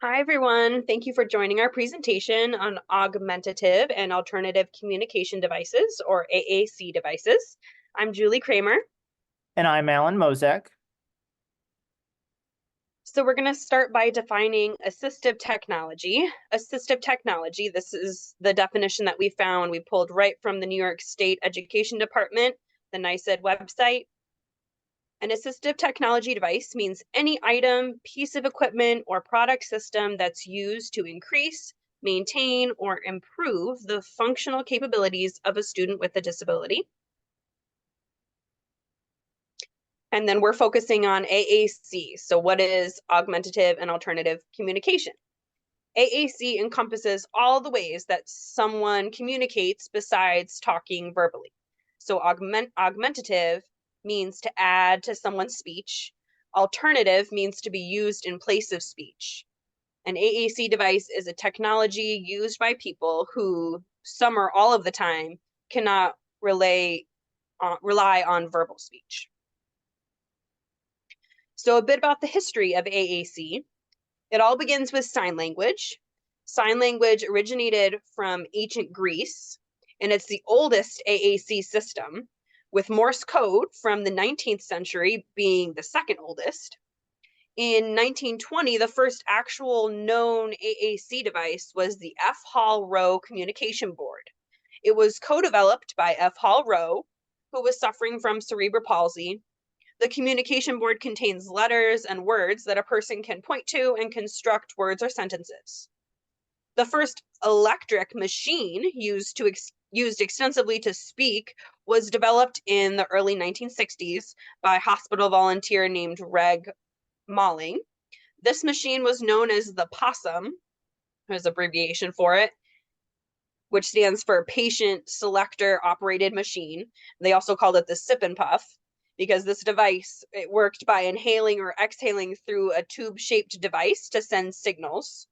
Hi, everyone. Thank you for joining our presentation on augmentative and alternative communication devices, or AAC devices. I'm Julie Kremer. And I'm Alan Mozek. So we're going to start by defining assistive technology. Assistive technology, this is the definition that we found. We pulled right from the New York State Education Department, the NYSED website. An assistive technology device means any item, piece of equipment, or product system that's used to increase, maintain, or improve the functional capabilities of a student with a disability. And then we're focusing on AAC. So what is augmentative and alternative communication? AAC encompasses all the ways that someone communicates besides talking verbally. So augmentative means to add to someone's speech. Alternative means to be used in place of speech. An AAC device is a technology used by people who, some or all of the time, cannot rely on verbal speech. So a bit about the history of AAC. It all begins with sign language. Sign language originated from ancient Greece, and it's the oldest AAC system, with Morse code from the 19th century being the second oldest. In 1920, the first actual known AAC device was the F. Hall Rowe communication board. It was co-developed by F. Hall Rowe, who was suffering from cerebral palsy. The communication board contains letters and words that a person can point to and construct words or sentences. The first electric machine used extensively to speak was developed in the early 1960s by a hospital volunteer named Reg Malling. This machine was known as the POSSUM, there's abbreviation for it, which stands for Patient Selector Operated Machine. They also called it the Sip and Puff, because this device, it worked by inhaling or exhaling through a tube-shaped device to send signals.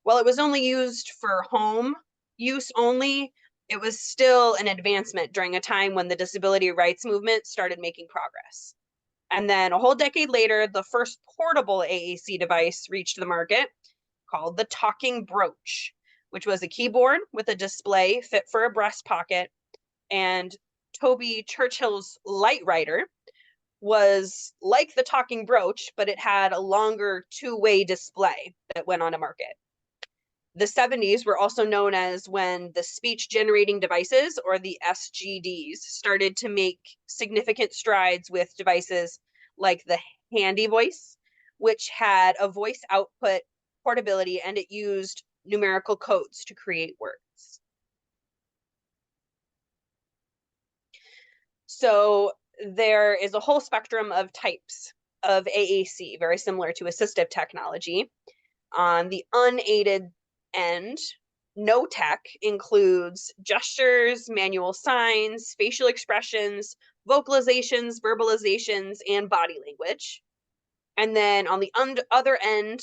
While it was only used for home use only, it was still an advancement during a time when the disability rights movement started making progress. And then a whole decade later, the first portable AAC device reached the market, called the talking brooch, which was a keyboard with a display fit for a breast pocket. And Toby Churchill's Light Writer was like the talking brooch, but it had a longer two-way display that went on the market. The 70s were also known as when the speech generating devices, or the SGDs, started to make significant strides with devices like the Handy Voice, which had a voice output portability, and it used numerical codes to create words. So there is a whole spectrum of types of AAC, very similar to assistive technology. On the unaided end, no tech includes gestures, manual signs, facial expressions, vocalizations, verbalizations, and body language. And then on the other end,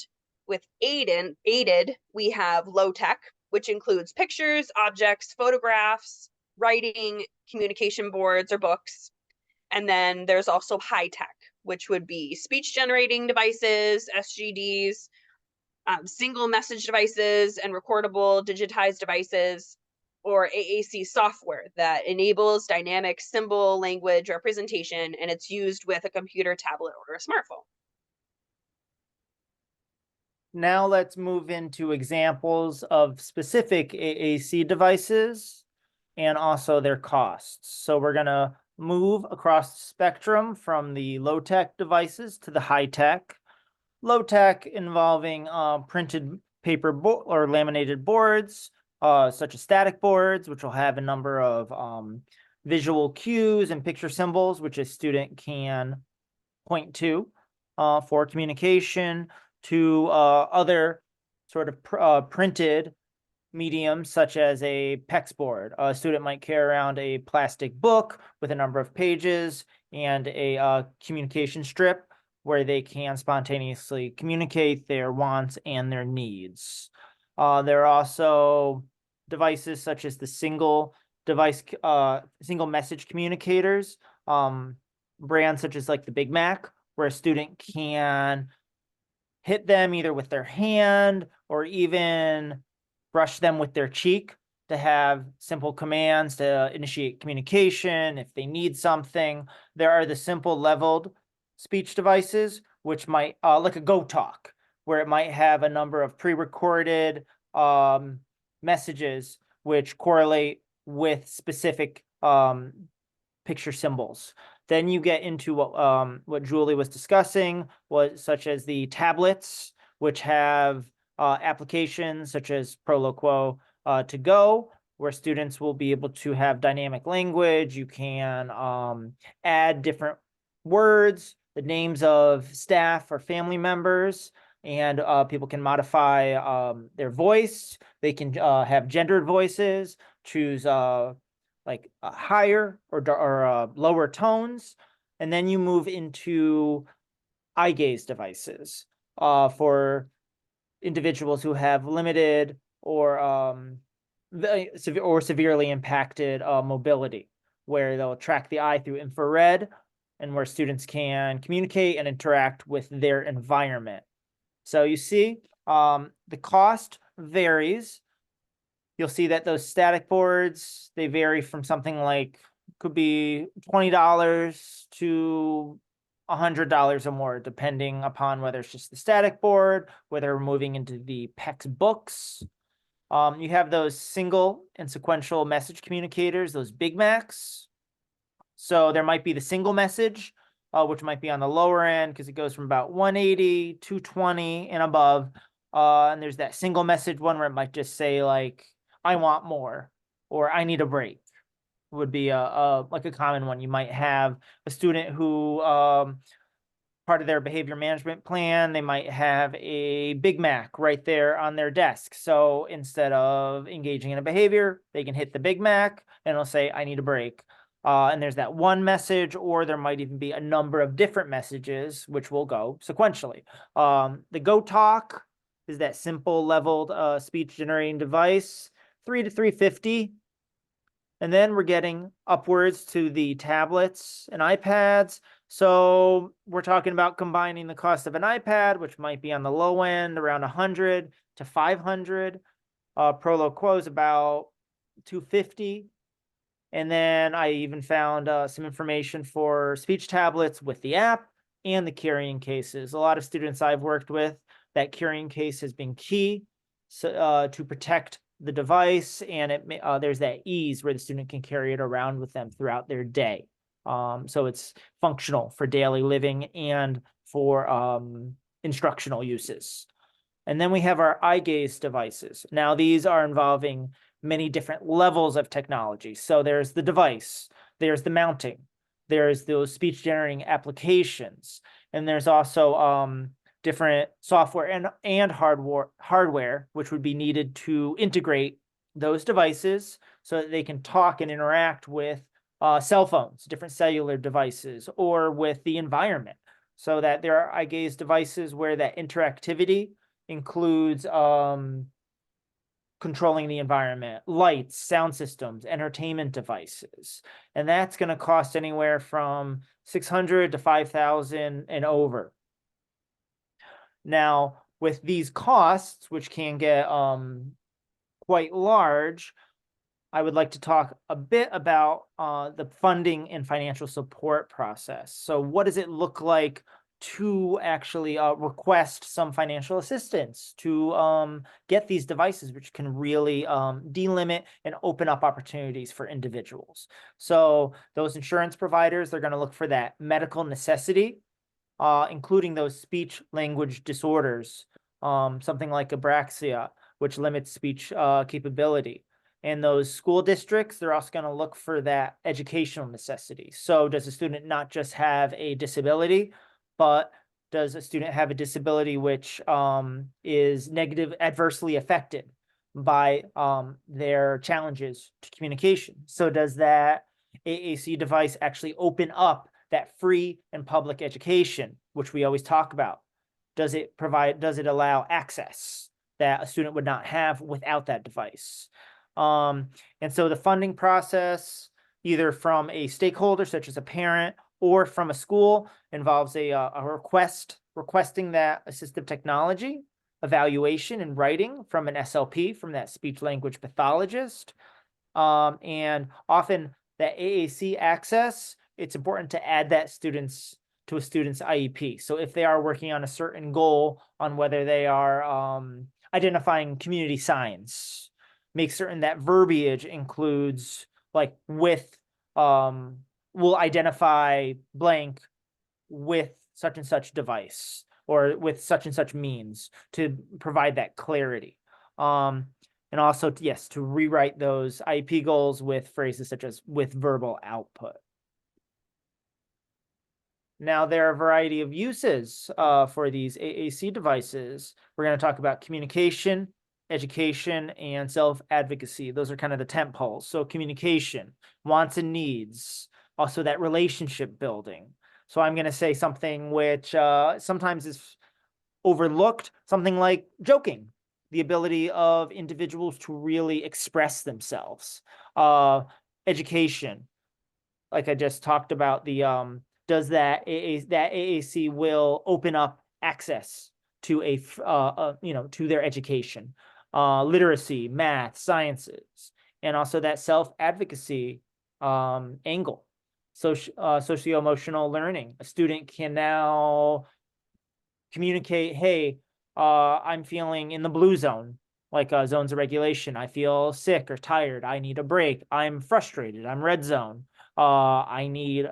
with aided, we have low tech, which includes pictures, objects, photographs, writing, communication boards, or books. And then there's also high tech, which would be speech generating devices, SGDs, single message devices, and recordable digitized devices, or AAC software that enables dynamic symbol language representation, and it's used with a computer, tablet, or a smartphone. Now let's move into examples of specific AAC devices and also their costs. So we're going to move across the spectrum from the low-tech devices to the high-tech. Low-tech involving printed paper or laminated boards, such as static boards, which will have a number of visual cues and picture symbols, which a student can point to for communication, to other sort of printed mediums, such as a PEX board. A student might carry around a plastic book with a number of pages and a communication strip where they can spontaneously communicate their wants and their needs. There are also devices such as the single message communicators, brands such as like the Big Mac, where a student can hit them either with their hand or even brush them with their cheek to have simple commands to initiate communication if they need something. There are the simple leveled speech devices, which might, like a Go Talk, where it might have a number of pre-recorded messages which correlate with specific picture symbols. Then you get into what Julie was discussing, was such as the tablets, which have applications such as Proloquo to go, where students will be able to have dynamic language. You can add different words, the names of staff or family members, and people can modify their voice. They can have gendered voices, choose like higher or lower tones. And then you move into eye gaze devices for individuals who have limited or severely impacted mobility, where they'll track the eye through infrared and where students can communicate and interact with their environment. So you see, the cost varies. You'll see that those static boards, they vary from something like, could be $20 to $100 or more, depending upon whether it's just the static board, whether we're moving into the PEX books. You have those single and sequential message communicators, those Big Macs. So there might be the single message, which might be on the lower end because it goes from about 180, 220 and above. And there's that single message one where it might just say like, I want more, or I need a break, would be like a common one. You might have a student who part of their behavior management plan, they might have a Big Mac right there on their desk. So instead of engaging in a behavior, they can hit the Big Mac and it'll say, I need a break. And there's that one message, or there might even be a number of different messages, which will go sequentially. The Go Talk is that simple leveled speech generating device, $300 to $350. And then we're getting upwards to the tablets and iPads. So we're talking about combining the cost of an iPad, which might be on the low end, around 100 to 500. Proloquo is about 250. And then I even found some information for speech tablets with the app and the carrying cases. A lot of students I've worked with, that carrying case has been key to protect the device, and there's that ease where the student can carry it around with them throughout their day. So it's functional for daily living and for instructional uses. And then we have our eye gaze devices. Now these are involving many different levels of technology. So there's the device, there's the mounting, there's those speech generating applications, and there's also different software and hardware, which would be needed to integrate those devices so that they can talk and interact with cell phones, different cellular devices, or with the environment. So that there are eye gaze devices where that interactivity includes controlling the environment, lights, sound systems, entertainment devices. And that's going to cost anywhere from $600 to $5,000 and over. Now, with these costs, which can get quite large, I would like to talk a bit about the funding and financial support process. So what does it look like to actually request some financial assistance to get these devices, which can really delimit and open up opportunities for individuals? So those insurance providers, they're going to look for that medical necessity, including those speech language disorders, something like apraxia, which limits speech capability. And those school districts, they're also going to look for that educational necessity. So does a student not just have a disability, but does a student have a disability which is adversely affected by their challenges to communication? So does that AAC device actually open up that free and public education, which we always talk about? Does it allow access that a student would not have without that device? And so the funding process, either from a stakeholder such as a parent or from a school, involves a request requesting that assistive technology, evaluation and writing from an SLP, from that speech language pathologist. And often that AAC access, it's important to add that to a student's IEP. So if they are working on a certain goal on whether they are identifying community signs, make certain that verbiage includes like with, will identify blank with such and such device or with such and such means to provide that clarity. And also, yes, to rewrite those IEP goals with phrases such as with verbal output. Now, there are a variety of uses for these AAC devices. We're going to talk about communication, education, and self-advocacy. Those are kind of the tent poles. So communication, wants and needs, also that relationship building. So I'm going to say something which sometimes is overlooked, something like joking, the ability of individuals to really express themselves. Education, like I just talked about, the does that AAC will open up access to to their education, literacy, math, sciences, and also that self-advocacy angle. Socio-emotional learning. A student can now communicate, hey, I'm feeling in the blue zone, like zones of regulation. I feel sick or tired. I need a break. I'm frustrated. I'm red zone. I need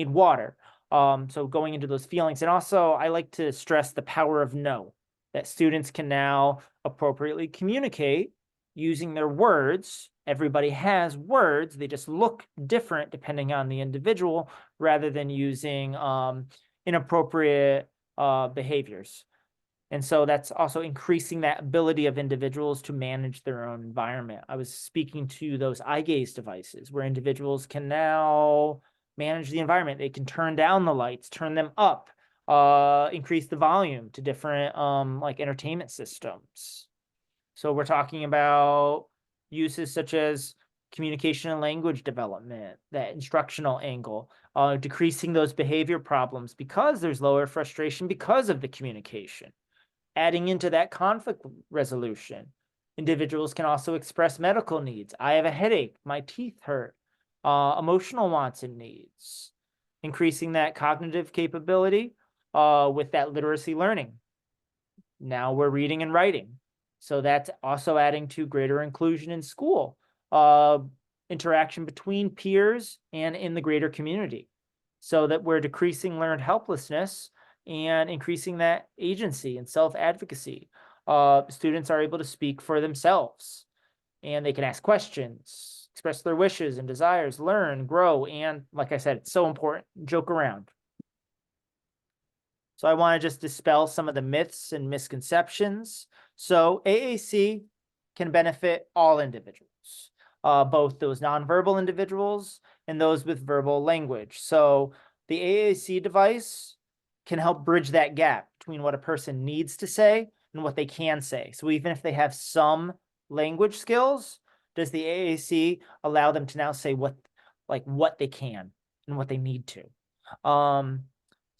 water. So going into those feelings. And also I like to stress the power of no, that students can now appropriately communicate using their words. Everybody has words. They just look different depending on the individual rather than using inappropriate behaviors. And so that's also increasing that ability of individuals to manage their own environment. I was speaking to those eye gaze devices where individuals can now manage the environment. They can turn down the lights, turn them up, increase the volume to different like entertainment systems. So we're talking about uses such as communication and language development, that instructional angle, decreasing those behavior problems because there's lower frustration because of the communication. Adding into that conflict resolution. Individuals can also express medical needs. I have a headache, my teeth hurt, emotional wants and needs. Increasing that cognitive capability with that literacy learning. Now we're reading and writing. So that's also adding to greater inclusion in school, interaction between peers and in the greater community. So that we're decreasing learned helplessness and increasing that agency and self-advocacy. Students are able to speak for themselves and they can ask questions, express their wishes and desires, learn, grow, and like I said, it's so important, joke around. So I want to just dispel some of the myths and misconceptions. So AAC can benefit all individuals, both those nonverbal individuals and those with verbal language. So the AAC device can help bridge that gap between what a person needs to say and what they can say. So even if they have some language skills, does the AAC allow them to now say what they can and what they need to?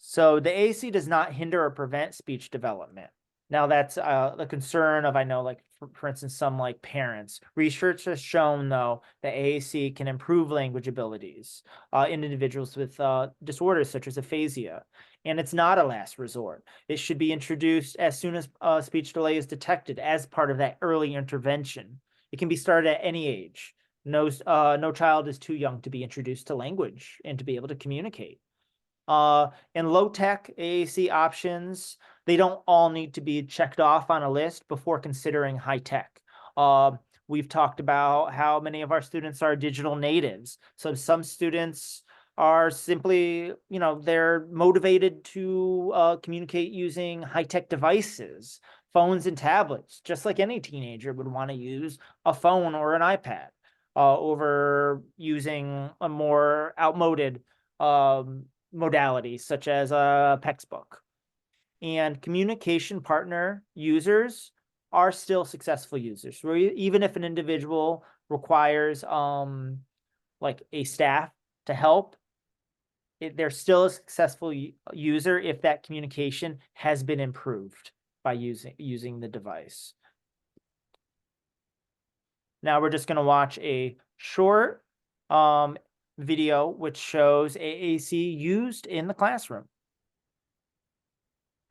So the AAC does not hinder or prevent speech development. Now that's the concern of, I know, like for instance, some like parents. Research has shown though that AAC can improve language abilities in individuals with disorders such as aphasia. And it's not a last resort. It should be introduced as soon as speech delay is detected as part of that early intervention. It can be started at any age. No child is too young to be introduced to language and to be able to communicate. And low-tech AAC options, they don't all need to be checked off on a list before considering high-tech. We've talked about how many of our students are digital natives. So some students are simply, they're motivated to communicate using high-tech devices, phones and tablets, just like any teenager would want to use a phone or an iPad over using a more outmoded modalities such as a textbook. And communication partner users are still successful users. Where even if an individual requires like a staff to help, they're still a successful user if that communication has been improved by using the device. Now we're just going to watch a short video which shows AAC used in the classroom.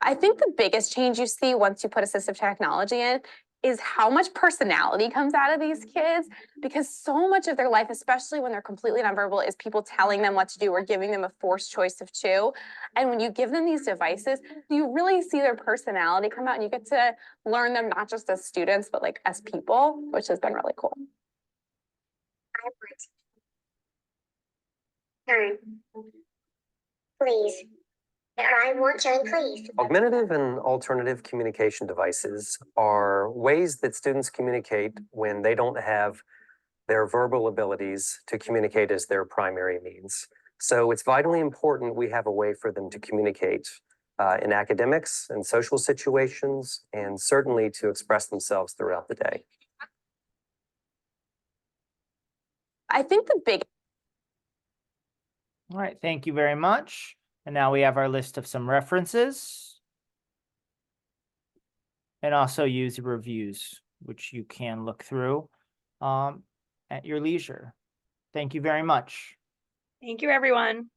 I think the biggest change you see once you put assistive technology in is how much personality comes out of these kids, because so much of their life, especially when they're completely nonverbal, is people telling them what to do or giving them a forced choice of two. And when you give them these devices, you really see their personality come out, and you get to learn them not just as students, but like as people, which has been really cool. Turn. Please. I want turn, please. Augmentative and alternative communication devices are ways that students communicate when they don't have their verbal abilities to communicate as their primary means. So it's vitally important we have a way for them to communicate in academics and social situations, and certainly to express themselves throughout the day. I think the big All right, thank you very much. And now we have our list of some references. And also user reviews, which you can look through at your leisure. Thank you very much. Thank you, everyone.